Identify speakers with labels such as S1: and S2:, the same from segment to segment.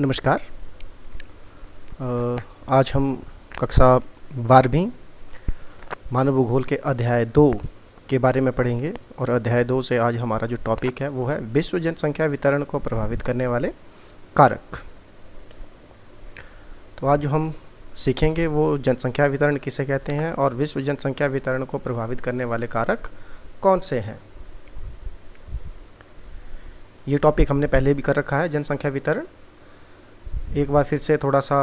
S1: नमस्कार। आज हम कक्षा 12वीं मानव भूगोल के अध्याय 2 के बारे में पढ़ेंगे और अध्याय 2 से आज हमारा जो टॉपिक है वो है विश्व जनसंख्या वितरण को प्रभावित करने वाले कारक। तो आज जो हम सीखेंगे वो जनसंख्या वितरण किसे कहते हैं और विश्व जनसंख्या वितरण को प्रभावित करने वाले कारक कौन से हैं। ये टॉपिक हमने पहले भी कर रखा है, जनसंख्या वितरण। एक बार फिर से थोड़ा सा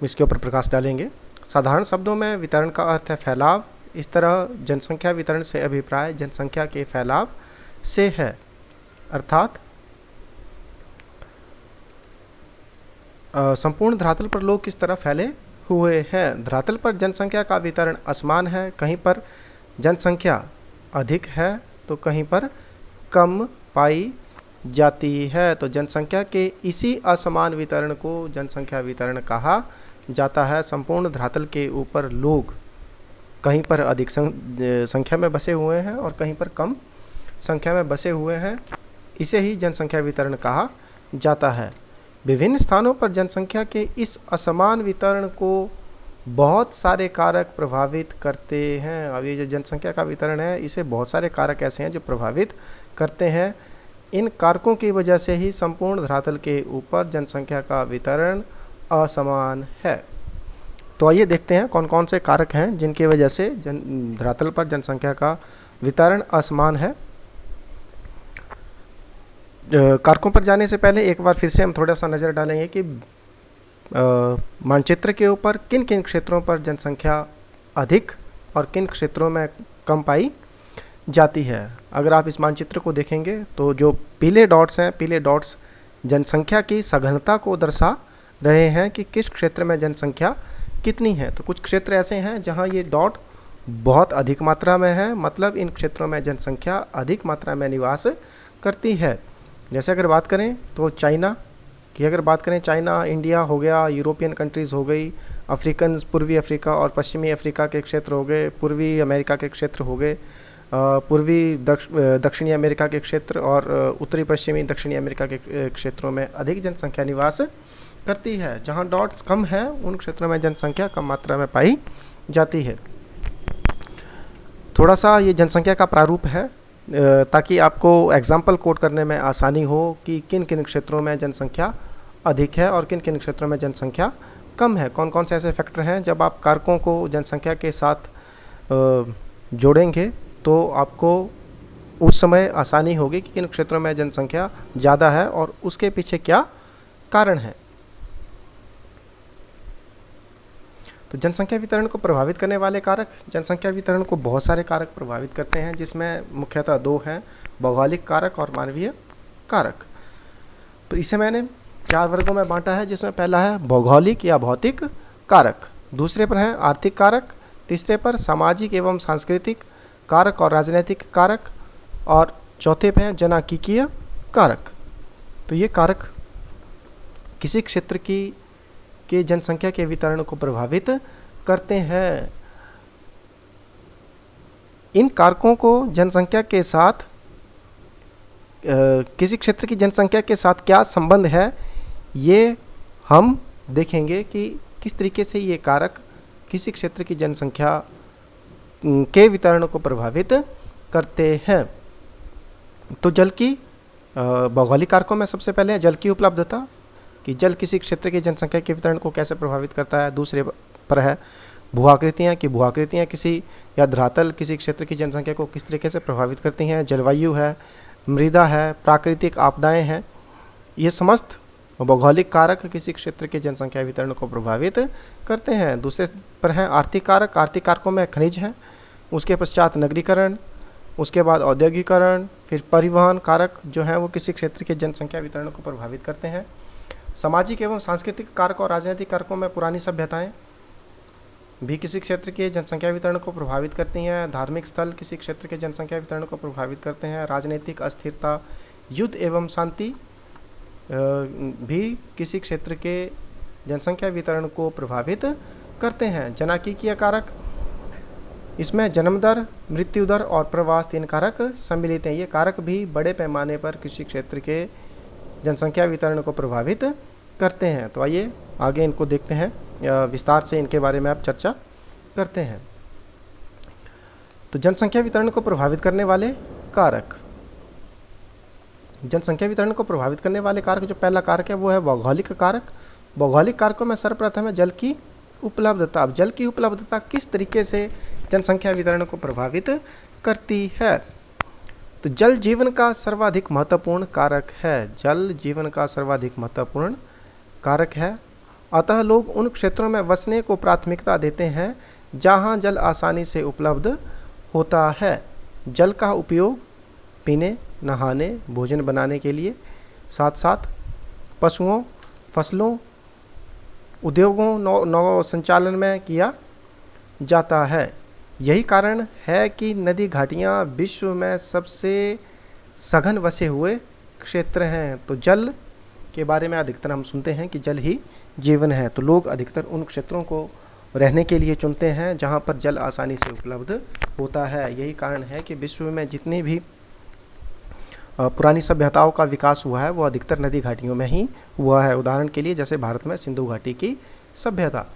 S1: इसके ऊपर प्रकाश डालेंगे। साधारण शब्दों में वितरण का अर्थ है फैलाव। इस तरह जनसंख्या वितरण से अभिप्राय जनसंख्या के फैलाव से है, अर्थात संपूर्ण धरातल पर लोग किस तरह फैले हुए हैं। धरातल पर जनसंख्या का वितरण असमान है, कहीं पर जनसंख्या अधिक है तो कहीं पर कम पाई जाती है। तो जनसंख्या के इसी असमान वितरण को जनसंख्या वितरण कहा जाता है। संपूर्ण धरातल के ऊपर लोग कहीं पर अधिक संख्या में बसे हुए हैं और कहीं पर कम संख्या में बसे हुए हैं, इसे ही जनसंख्या वितरण कहा जाता है। विभिन्न स्थानों पर जनसंख्या के इस असमान वितरण को बहुत सारे कारक प्रभावित करते हैं। अब ये जो जनसंख्या का वितरण है इसे बहुत सारे कारक ऐसे हैं जो प्रभावित करते हैं। इन कारकों की वजह से ही संपूर्ण धरातल के ऊपर जनसंख्या का वितरण असमान है। तो आइए देखते हैं कौन कौन से कारक हैं जिनकी वजह से धरातल पर जनसंख्या का वितरण असमान है। कारकों पर जाने से पहले एक बार फिर से हम थोड़ा सा नज़र डालेंगे कि मानचित्र के ऊपर किन किन क्षेत्रों पर जनसंख्या अधिक और किन क्षेत्रों में कम पाई जाती है। अगर आप इस मानचित्र को देखेंगे तो जो पीले डॉट्स हैं, पीले डॉट्स जनसंख्या की सघनता को दर्शा रहे हैं कि किस क्षेत्र में जनसंख्या कितनी है। तो कुछ क्षेत्र ऐसे हैं जहां ये डॉट बहुत अधिक मात्रा में है, मतलब इन क्षेत्रों में जनसंख्या अधिक मात्रा में निवास करती है। जैसे अगर बात करें तो चाइना की, अगर बात करें चाइना, इंडिया हो गया, यूरोपियन कंट्रीज़ हो गई, अफ्रीकन, पूर्वी अफ्रीका और पश्चिमी अफ्रीका के क्षेत्र हो गए, पूर्वी अमेरिका के क्षेत्र हो गए, पूर्वी दक्षिणी अमेरिका के क्षेत्र और उत्तरी पश्चिमी दक्षिणी अमेरिका के क्षेत्रों में अधिक जनसंख्या निवास करती है। जहां डॉट्स कम है उन क्षेत्रों में जनसंख्या कम मात्रा में पाई जाती है। थोड़ा सा ये जनसंख्या का प्रारूप है ताकि आपको एग्जाम्पल कोट करने में आसानी हो कि किन किन क्षेत्रों में जनसंख्या अधिक है और किन किन क्षेत्रों में जनसंख्या कम है। कौन कौन से ऐसे फैक्टर हैं जब आप कारकों को जनसंख्या के साथ जोड़ेंगे तो आपको उस समय आसानी होगी कि किन क्षेत्रों में जनसंख्या ज़्यादा है और उसके पीछे क्या कारण है। तो जनसंख्या वितरण को प्रभावित करने वाले कारक, जनसंख्या वितरण को बहुत सारे कारक प्रभावित करते हैं जिसमें मुख्यतः दो हैं, भौगोलिक कारक और मानवीय कारक। तो इसे मैंने 4 वर्गों में बांटा है, जिसमें पहला है भौगोलिक या भौतिक कारक, दूसरे पर है आर्थिक कारक, तीसरे पर सामाजिक एवं सांस्कृतिक कारक और राजनीतिक कारक और चौथे पे हैं जनांकीय कारक। तो ये कारक किसी क्षेत्र के जनसंख्या के वितरण को प्रभावित करते हैं। इन कारकों को जनसंख्या के साथ किसी क्षेत्र की जनसंख्या के साथ क्या संबंध है, ये हम देखेंगे कि किस तरीके से ये कारक किसी क्षेत्र की जनसंख्या के वितरण को प्रभावित करते हैं। तो जल की भौगोलिक कारकों में सबसे पहले जल की उपलब्धता, कि जल किसी क्षेत्र की जनसंख्या के वितरण को कैसे प्रभावित करता है। दूसरे पर है भू-आकृतियाँ, कि भू-आकृतियाँ किसी या धरातल किसी क्षेत्र की जनसंख्या को किस तरीके से प्रभावित करती हैं। जलवायु है, मृदा है, प्राकृतिक आपदाएं हैं, ये समस्त भौगोलिक कारक किसी क्षेत्र की जनसंख्या वितरण को प्रभावित करते हैं। दूसरे पर हैं आर्थिक कारक। आर्थिक कारकों में खनिज हैं, उसके पश्चात नगरीकरण, उसके बाद औद्योगिकरण, फिर परिवहन कारक जो हैं वो किसी क्षेत्र के जनसंख्या वितरण को प्रभावित करते हैं। सामाजिक एवं सांस्कृतिक कारक और राजनीतिक कारकों में पुरानी सभ्यताएं भी किसी क्षेत्र के जनसंख्या वितरण को प्रभावित करती हैं। धार्मिक स्थल किसी क्षेत्र के जनसंख्या वितरण को प्रभावित करते हैं। राजनीतिक अस्थिरता, युद्ध एवं शांति भी किसी क्षेत्र के जनसंख्या वितरण को प्रभावित करते हैं। जनांकीय कारक, इसमें जन्म दर, मृत्यु दर और प्रवास 3 कारक सम्मिलित हैं। ये कारक भी बड़े पैमाने पर किसी क्षेत्र के जनसंख्या वितरण को प्रभावित करते हैं। तो आइए आगे इनको देखते हैं, विस्तार से इनके बारे में आप चर्चा करते हैं। तो जनसंख्या वितरण को प्रभावित करने वाले कारक, जनसंख्या वितरण को प्रभावित करने वाले कारक, जो पहला कारक है वो है भौगोलिक कारक। भौगोलिक कारकों में सर्वप्रथम है जल की उपलब्धता। अब जल की उपलब्धता किस तरीके से जनसंख्या वितरण को प्रभावित करती है? तो जल जीवन का सर्वाधिक महत्वपूर्ण कारक है। जल जीवन का सर्वाधिक महत्वपूर्ण कारक है। अतः लोग उन क्षेत्रों में बसने को प्राथमिकता देते हैं जहां जल आसानी से उपलब्ध होता है। जल का उपयोग पीने, नहाने, भोजन बनाने के लिए, साथ साथ पशुओं, फसलों, उद्योगों, नौ संचालन में किया जाता है। यही कारण है कि नदी घाटियाँ विश्व में सबसे सघन बसे हुए क्षेत्र हैं। तो जल के बारे में अधिकतर हम सुनते हैं कि जल ही जीवन है, तो लोग अधिकतर उन क्षेत्रों को रहने के लिए चुनते हैं जहाँ पर जल आसानी से उपलब्ध होता है। यही कारण है कि विश्व में जितनी भी पुरानी सभ्यताओं का विकास हुआ है वो अधिकतर नदी घाटियों में ही हुआ है। उदाहरण के लिए जैसे भारत में सिंधु घाटी की सभ्यता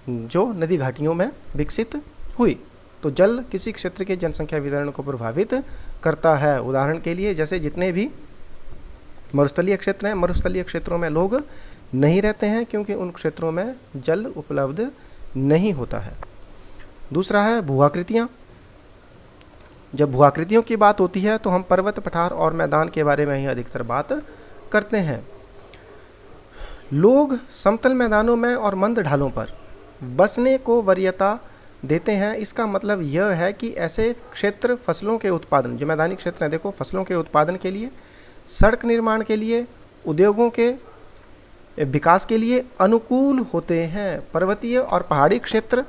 S1: जो नदी घाटियों में विकसित हुई। तो जल किसी क्षेत्र के जनसंख्या वितरण को प्रभावित करता है। उदाहरण के लिए जैसे जितने भी मरुस्थलीय क्षेत्र हैं, मरुस्थलीय क्षेत्रों में लोग नहीं रहते हैं क्योंकि उन क्षेत्रों में जल उपलब्ध नहीं होता है। दूसरा है भूआकृतियाँ। जब भूआकृतियों की बात होती है तो हम पर्वत, पठार और मैदान के बारे में ही अधिकतर बात करते हैं। लोग समतल मैदानों में और मंद ढालों पर बसने को वरीयता देते हैं। इसका मतलब यह है कि ऐसे क्षेत्र फसलों के उत्पादन, जो मैदानी क्षेत्र हैं, देखो फसलों के उत्पादन के लिए, सड़क निर्माण के लिए, उद्योगों के विकास के लिए अनुकूल होते हैं। पर्वतीय और पहाड़ी क्षेत्र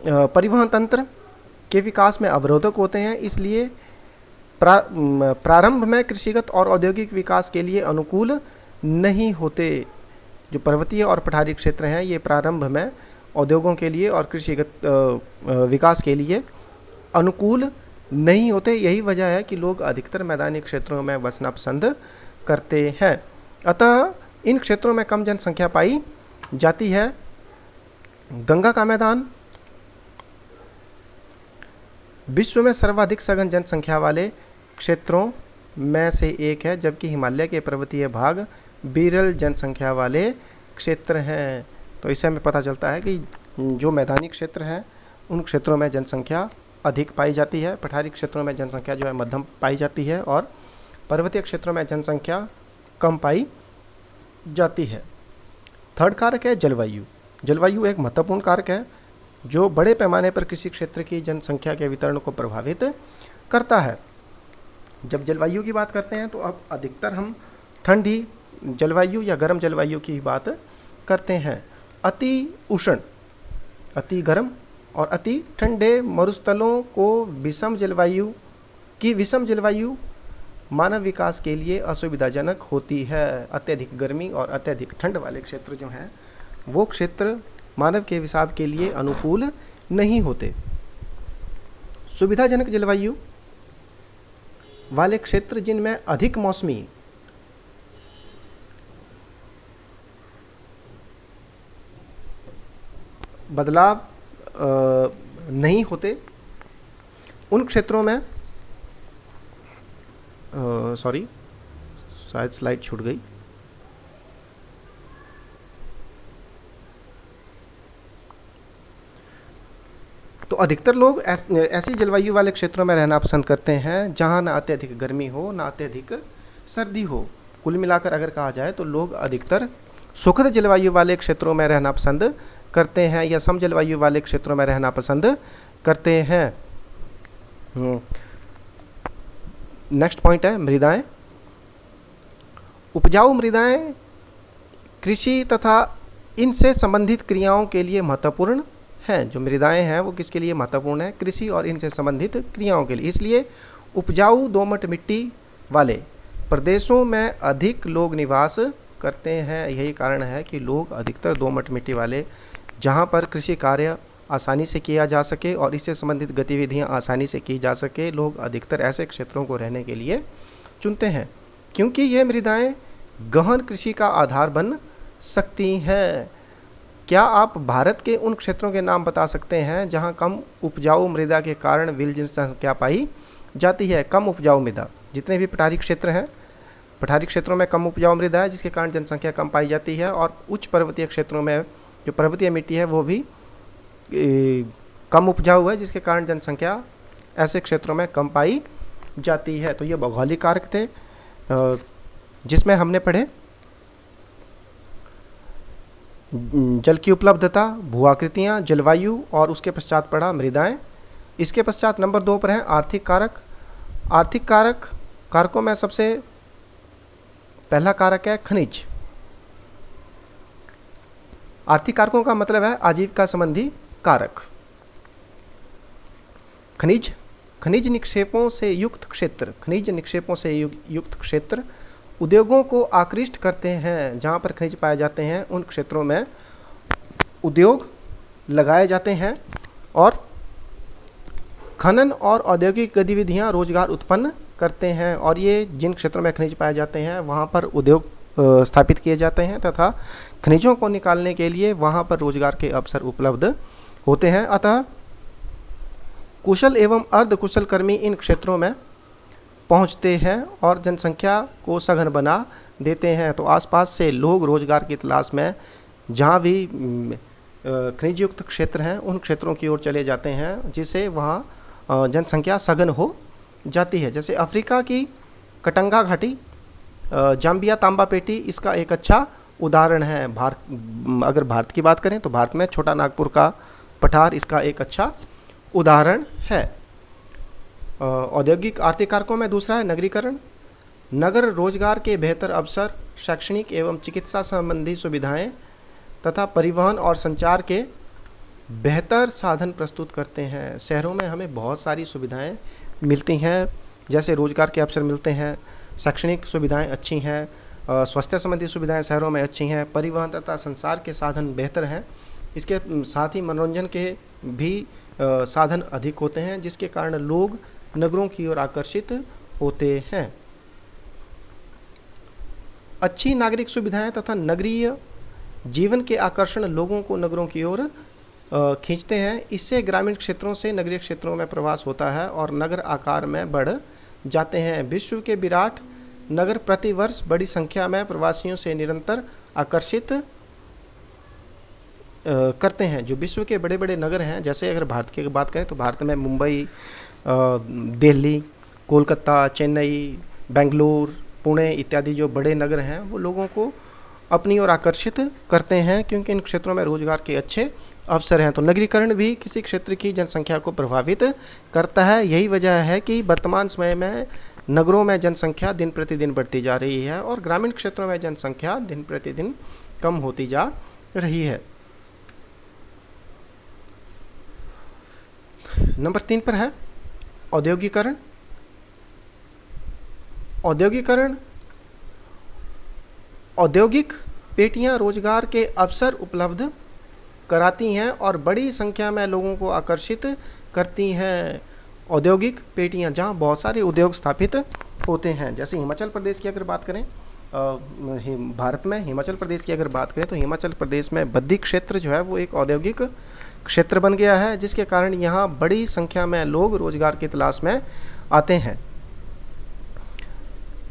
S1: परिवहन तंत्र के विकास में अवरोधक होते हैं, इसलिए प्रारंभ में कृषिगत और औद्योगिक विकास के लिए अनुकूल नहीं होते। जो पर्वतीय और पठारी क्षेत्र हैं ये प्रारंभ में उद्योगों के लिए और कृषिगत विकास के लिए अनुकूल नहीं होते। यही वजह है कि लोग अधिकतर मैदानी क्षेत्रों में बसना पसंद करते हैं। अतः इन क्षेत्रों में कम जनसंख्या पाई जाती है। गंगा का मैदान विश्व में सर्वाधिक सघन जनसंख्या वाले क्षेत्रों में से एक है, जबकि हिमालय के पर्वतीय भाग विरल जनसंख्या वाले क्षेत्र हैं। तो इससे हमें पता चलता है कि जो मैदानी क्षेत्र हैं उन क्षेत्रों में जनसंख्या अधिक पाई जाती है, पठारी क्षेत्रों में जनसंख्या जो है मध्यम पाई जाती है और पर्वतीय क्षेत्रों में जनसंख्या कम पाई जाती है। थर्ड कारक है जलवायु। जलवायु एक महत्वपूर्ण कारक है जो बड़े पैमाने पर किसी क्षेत्र की जनसंख्या के वितरण को प्रभावित करता है। जब जलवायु की बात करते हैं तो अब अधिकतर हम ठंडी जलवायु या गर्म जलवायु की बात करते हैं। अति उष्ण, अति गर्म और अति ठंडे मरुस्थलों को विषम जलवायु मानव विकास के लिए असुविधाजनक होती है। अत्यधिक गर्मी और अत्यधिक ठंड वाले क्षेत्र जो हैं वो क्षेत्र मानव के हिसाब के लिए अनुकूल नहीं होते। सुविधाजनक जलवायु वाले क्षेत्र जिनमें अधिक मौसमी बदलाव नहीं होते, उन क्षेत्रों में शायद स्लाइड छूट गई। तो अधिकतर लोग ऐसी जलवायु वाले क्षेत्रों में रहना पसंद करते हैं जहां ना अत्यधिक गर्मी हो ना अत्यधिक सर्दी हो। कुल मिलाकर अगर कहा जाए तो लोग अधिकतर सुखद जलवायु वाले क्षेत्रों में रहना पसंद करते हैं या सम जलवायु वाले क्षेत्रों में रहना पसंद करते हैं। नेक्स्ट पॉइंट है मृदाएं। उपजाऊ मृदाएं कृषि तथा इनसे संबंधित क्रियाओं के लिए महत्वपूर्ण हैं। जो मृदाएं हैं वो किसके लिए महत्वपूर्ण है? कृषि और इनसे संबंधित क्रियाओं के लिए। इसलिए उपजाऊ दोमट मिट्टी वाले प्रदेशों में अधिक लोग निवास करते हैं। यही कारण है कि लोग अधिकतर दोमट मिट्टी वाले, जहाँ पर कृषि कार्य आसानी से किया जा सके और इससे संबंधित गतिविधियाँ आसानी से की जा सके, लोग अधिकतर ऐसे क्षेत्रों को रहने के लिए चुनते हैं। क्योंकि ये मृदाएं गहन कृषि का आधार बन सकती हैं। क्या आप भारत के उन क्षेत्रों के नाम बता सकते हैं जहां कम उपजाऊ मृदा के कारण विरल जनसंख्या पाई जाती है? कम उपजाऊ मृदा, जितने भी पठारी क्षेत्र हैं, पठारी क्षेत्रों में कम उपजाऊ मृदा है जिसके कारण जनसंख्या कम पाई जाती है, और उच्च पर्वतीय क्षेत्रों में जो पर्वतीय मिट्टी है वो भी कम उपजाऊ है जिसके कारण जनसंख्या ऐसे क्षेत्रों में कम पाई जाती है। तो ये भौगोलिक कारक थे जिसमें हमने पढ़े जल की उपलब्धता, भू आकृतियाँ, जलवायु, और उसके पश्चात पढ़ा मृदाएं। इसके पश्चात नंबर 2 पर है आर्थिक कारक। आर्थिक कारकों में सबसे पहला कारक है खनिज। आर्थिक कारकों का मतलब है आजीविका संबंधी कारक। खनिज निक्षेपों से युक्त क्षेत्र उद्योगों को आकृष्ट करते हैं। जहाँ पर खनिज पाए जाते हैं उन क्षेत्रों में उद्योग लगाए जाते हैं, और खनन और औद्योगिक गतिविधियाँ रोजगार उत्पन्न करते हैं। और ये जिन क्षेत्रों में खनिज पाए जाते हैं वहाँ पर उद्योग स्थापित किए जाते हैं तथा खनिजों को निकालने के लिए वहाँ पर रोजगार के अवसर उपलब्ध होते हैं। अतः कुशल एवं अर्धकुशल कर्मी इन क्षेत्रों में पहुँचते हैं और जनसंख्या को सघन बना देते हैं। तो आसपास से लोग रोजगार की तलाश में जहाँ भी खनिज युक्त क्षेत्र हैं उन क्षेत्रों की ओर चले जाते हैं, जिससे वहाँ जनसंख्या सघन हो जाती है। जैसे अफ्रीका की कटंगा घाटी, जाम्बिया तांबा पेटी इसका एक अच्छा उदाहरण है। अगर भारत की बात करें तो भारत में छोटा नागपुर का पठार इसका एक अच्छा उदाहरण है। औद्योगिक आर्थिक कारकों में दूसरा है नगरीकरण। नगर रोजगार के बेहतर अवसर, शैक्षणिक एवं चिकित्सा संबंधी सुविधाएं तथा परिवहन और संचार के बेहतर साधन प्रस्तुत करते हैं। शहरों में हमें बहुत सारी सुविधाएं मिलती हैं, जैसे रोजगार के अवसर मिलते हैं, शैक्षणिक सुविधाएं अच्छी हैं, स्वास्थ्य संबंधी सुविधाएं शहरों में अच्छी हैं, परिवहन तथा संचार के साधन बेहतर हैं। इसके साथ ही मनोरंजन के भी साधन अधिक होते हैं, जिसके कारण लोग नगरों की ओर आकर्षित होते हैं। अच्छी नागरिक सुविधाएं तथा नगरीय जीवन के आकर्षण लोगों को नगरों की ओर खींचते हैं। इससे ग्रामीण क्षेत्रों से नगरीय क्षेत्रों में प्रवास होता है और नगर आकार में बढ़ जाते हैं। विश्व के विराट नगर प्रतिवर्ष बड़ी संख्या में प्रवासियों से निरंतर आकर्षित करते हैं। जो विश्व के बड़े बड़े नगर हैं, जैसे अगर भारत की बात करें तो भारत में मुंबई, दिल्ली, कोलकाता, चेन्नई, बेंगलुरु, पुणे इत्यादि जो बड़े नगर हैं वो लोगों को अपनी ओर आकर्षित करते हैं, क्योंकि इन क्षेत्रों में रोजगार के अच्छे अवसर हैं। तो नगरीकरण भी किसी क्षेत्र की जनसंख्या को प्रभावित करता है। यही वजह है कि वर्तमान समय में नगरों में जनसंख्या दिन प्रतिदिन बढ़ती जा रही है और ग्रामीण क्षेत्रों में जनसंख्या दिन प्रतिदिन कम होती जा रही है। नंबर 3 पर है औद्योगिकरण। औद्योगिक पेटियां रोजगार के अवसर उपलब्ध कराती हैं और बड़ी संख्या में लोगों को आकर्षित करती हैं। औद्योगिक पेटियां जहां बहुत सारे उद्योग स्थापित होते हैं, जैसे हिमाचल प्रदेश की अगर बात करें, भारत में हिमाचल प्रदेश की अगर बात करें तो हिमाचल प्रदेश में बद्दी क्षेत्र जो है वो एक औद्योगिक क्षेत्र बन गया है, जिसके कारण यहाँ बड़ी संख्या में लोग रोजगार की तलाश में आते हैं।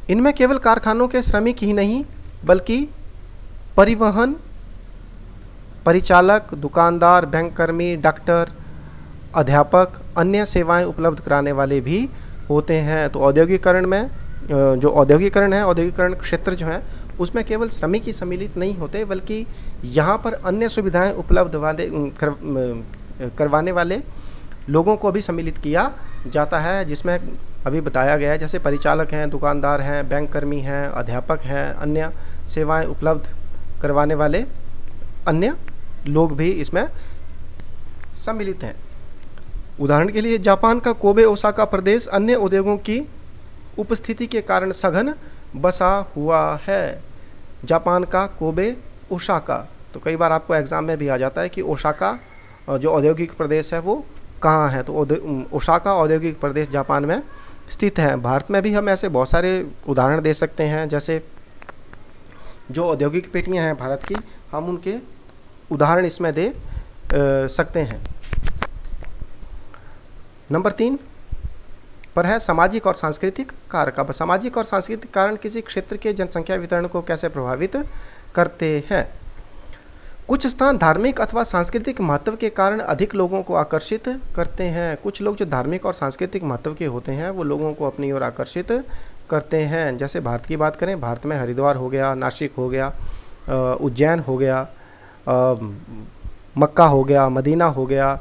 S1: इनमें केवल कारखानों के श्रमिक ही नहीं बल्कि परिवहन, परिचालक, दुकानदार, बैंक कर्मी, डॉक्टर, अध्यापक, अन्य सेवाएं उपलब्ध कराने वाले भी होते हैं। तो औद्योगिकरण में जो औद्योगिकरण है, औद्योगिकरण क्षेत्र जो है उसमें केवल श्रमिक ही सम्मिलित नहीं होते, बल्कि यहाँ पर अन्य सुविधाएं उपलब्ध करवाने वाले लोगों को भी सम्मिलित किया जाता है, जिसमें अभी बताया गया है, जैसे परिचालक हैं, दुकानदार हैं, बैंक कर्मी हैं, अध्यापक हैं, अन्य सेवाएं उपलब्ध करवाने वाले अन्य लोग भी इसमें सम्मिलित हैं। उदाहरण के लिए जापान का कोबे ओसाका प्रदेश अन्य उद्योगों की उपस्थिति के कारण सघन बसा हुआ है। जापान का कोबे ओसाका, तो कई बार आपको एग्जाम में भी आ जाता है कि ओसाका जो औद्योगिक प्रदेश है वो कहाँ है, तो ओसाका औद्योगिक प्रदेश जापान में स्थित हैं। भारत में भी हम ऐसे बहुत सारे उदाहरण दे सकते हैं, जैसे जो औद्योगिक पेटियां हैं भारत की, हम उनके उदाहरण इसमें दे सकते हैं। नंबर 3 पर है सामाजिक और सांस्कृतिक कारक। अब सामाजिक और सांस्कृतिक कारण किसी क्षेत्र के जनसंख्या वितरण को कैसे प्रभावित करते हैं। कुछ स्थान धार्मिक अथवा सांस्कृतिक महत्व के कारण अधिक लोगों को आकर्षित करते हैं। कुछ लोग जो धार्मिक और सांस्कृतिक महत्व के होते हैं वो लोगों को अपनी ओर आकर्षित करते हैं। जैसे भारत की बात करें, भारत में हरिद्वार हो गया, नासिक हो गया, उज्जैन हो गया, मक्का हो गया, मदीना हो गया,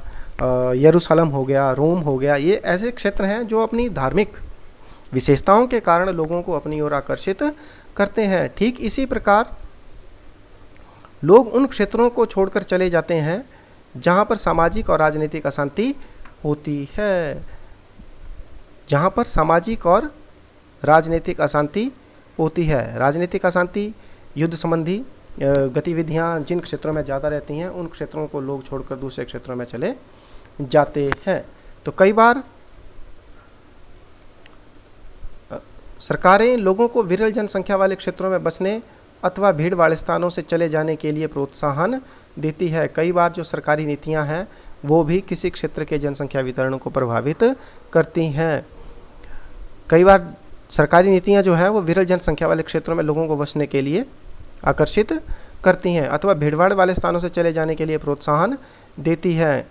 S1: यरूशलेम हो गया, रोम हो गया। ये ऐसे क्षेत्र हैं जो अपनी धार्मिक विशेषताओं के कारण लोगों को अपनी ओर आकर्षित करते हैं। ठीक इसी प्रकार लोग उन क्षेत्रों को छोड़कर चले जाते हैं जहाँ पर सामाजिक और राजनीतिक अशांति होती है। जहाँ पर सामाजिक और राजनीतिक अशांति होती है। राजनीतिक अशांति, युद्ध संबंधी गतिविधियाँ जिन क्षेत्रों में ज़्यादा रहती हैं उन क्षेत्रों को लोग छोड़कर दूसरे क्षेत्रों में चले जाते हैं। तो कई बार सरकारें लोगों को विरल जनसंख्या वाले क्षेत्रों में बसने अथवा भीड़ वाले स्थानों से चले जाने के लिए प्रोत्साहन देती है। कई बार जो सरकारी नीतियां हैं वो भी किसी क्षेत्र के जनसंख्या वितरण को प्रभावित करती हैं। कई बार सरकारी नीतियां जो है वो विरल जनसंख्या वाले क्षेत्रों में लोगों को बसने के लिए आकर्षित करती हैं अथवा भीड़भाड़ वाले स्थानों से चले जाने के लिए प्रोत्साहन देती है।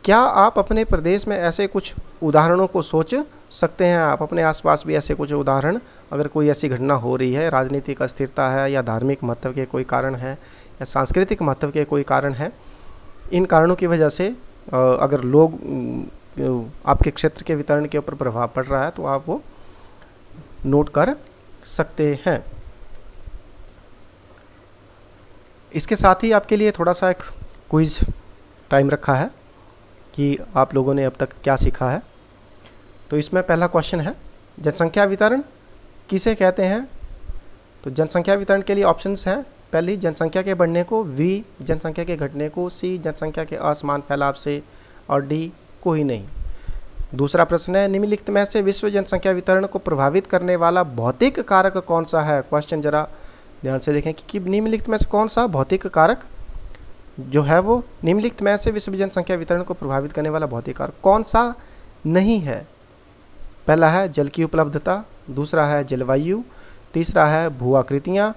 S1: क्या आप अपने प्रदेश में ऐसे कुछ उदाहरणों को सोच सकते हैं? आप अपने आसपास भी ऐसे कुछ उदाहरण, अगर कोई ऐसी घटना हो रही है, राजनीतिक अस्थिरता है या धार्मिक महत्व के कोई कारण है या सांस्कृतिक महत्व के कोई कारण है, इन कारणों की वजह से अगर लोग आपके क्षेत्र के वितरण के ऊपर प्रभाव पड़ रहा है तो आप वो नोट कर सकते हैं। इसके साथ ही आपके लिए थोड़ा सा एक क्विज टाइम रखा है कि आप लोगों ने अब तक क्या सीखा है। तो इसमें पहला क्वेश्चन है, जनसंख्या वितरण किसे कहते हैं? तो जनसंख्या वितरण के लिए ऑप्शंस हैं। पहली, जनसंख्या के बढ़ने को, बी, जनसंख्या के घटने को, सी, जनसंख्या के असमान फैलाव से, और डी, कोई नहीं। दूसरा प्रश्न है, निम्नलिखित में से विश्व जनसंख्या वितरण को प्रभावित करने वाला भौतिक कारक कौन सा है? क्वेश्चन जरा ध्यान से देखें कि निम्नलिखित में से कौन सा भौतिक कारक जो है वो निम्नलिखित में से विश्व जनसंख्या वितरण को प्रभावित करने वाला भौतिक कारक कौन सा नहीं है? पहला है जल की उपलब्धता, दूसरा है जलवायु, तीसरा है भू आकृतियाँ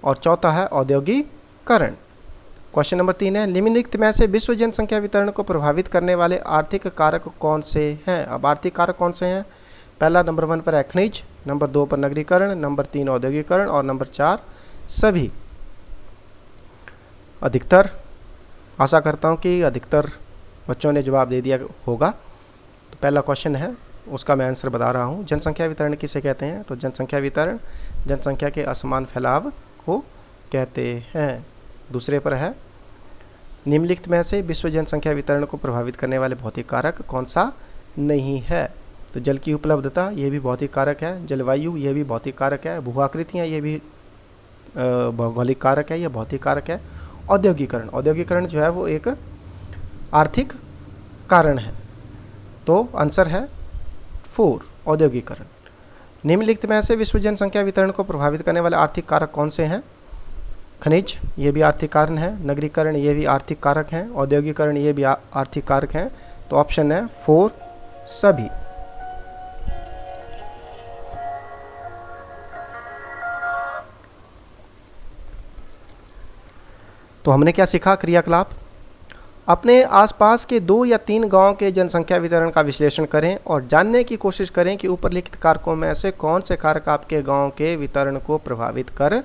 S1: और चौथा है औद्योगिकरण। क्वेश्चन नंबर 3 है, निम्नलिखित में से विश्व जनसंख्या वितरण को प्रभावित करने वाले आर्थिक कारक कौन से हैं? अब आर्थिक कारक कौन से हैं? पहला नंबर 1 पर है खनिज, नंबर 2 पर नगरीकरण, नंबर 3 औद्योगिकरण और नंबर 4 सभी। अधिकतर, आशा करता हूँ कि अधिकतर बच्चों ने जवाब दे दिया होगा। तो पहला क्वेश्चन है उसका मैं आंसर बता रहा हूँ। जनसंख्या वितरण किसे कहते हैं? तो जनसंख्या वितरण जनसंख्या के असमान फैलाव को कहते हैं। दूसरे पर है, निम्नलिखित में से विश्व जनसंख्या वितरण को प्रभावित करने वाले भौतिक कारक कौन सा नहीं है? तो जल की उपलब्धता, ये भी भौतिक कारक है। जलवायु, ये भी भौतिक कारक है। भू आकृतियाँ, ये भी भौगोलिक कारक है, यह भौतिक कारक है। औद्योगिकरण, औद्योगिकरण जो है वो एक आर्थिक कारण है। तो आंसर है 4, औद्योगिकरण। निम्नलिखित में से विश्व जनसंख्या वितरण को प्रभावित करने वाले आर्थिक कारक कौन से हैं? खनिज, ये भी आर्थिक कारण है। नगरीकरण, ये भी आर्थिक कारक हैं। औद्योगिकरण, ये भी आर्थिक कारक हैं। तो ऑप्शन है 4, सभी। तो हमने क्या सीखा? क्रियाकलाप। अपने आसपास के 2 या 3 गांव के जनसंख्या वितरण का विश्लेषण करें और जानने की कोशिश करें कि ऊपरलिखित कारकों में से कौन से कारक आपके गांव के वितरण को प्रभावित कर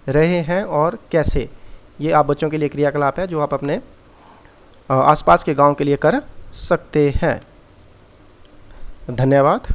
S1: रहे हैं और कैसे। ये आप बच्चों के लिए क्रियाकलाप है जो आप अपने आसपास के गांव के लिए कर सकते हैं। धन्यवाद।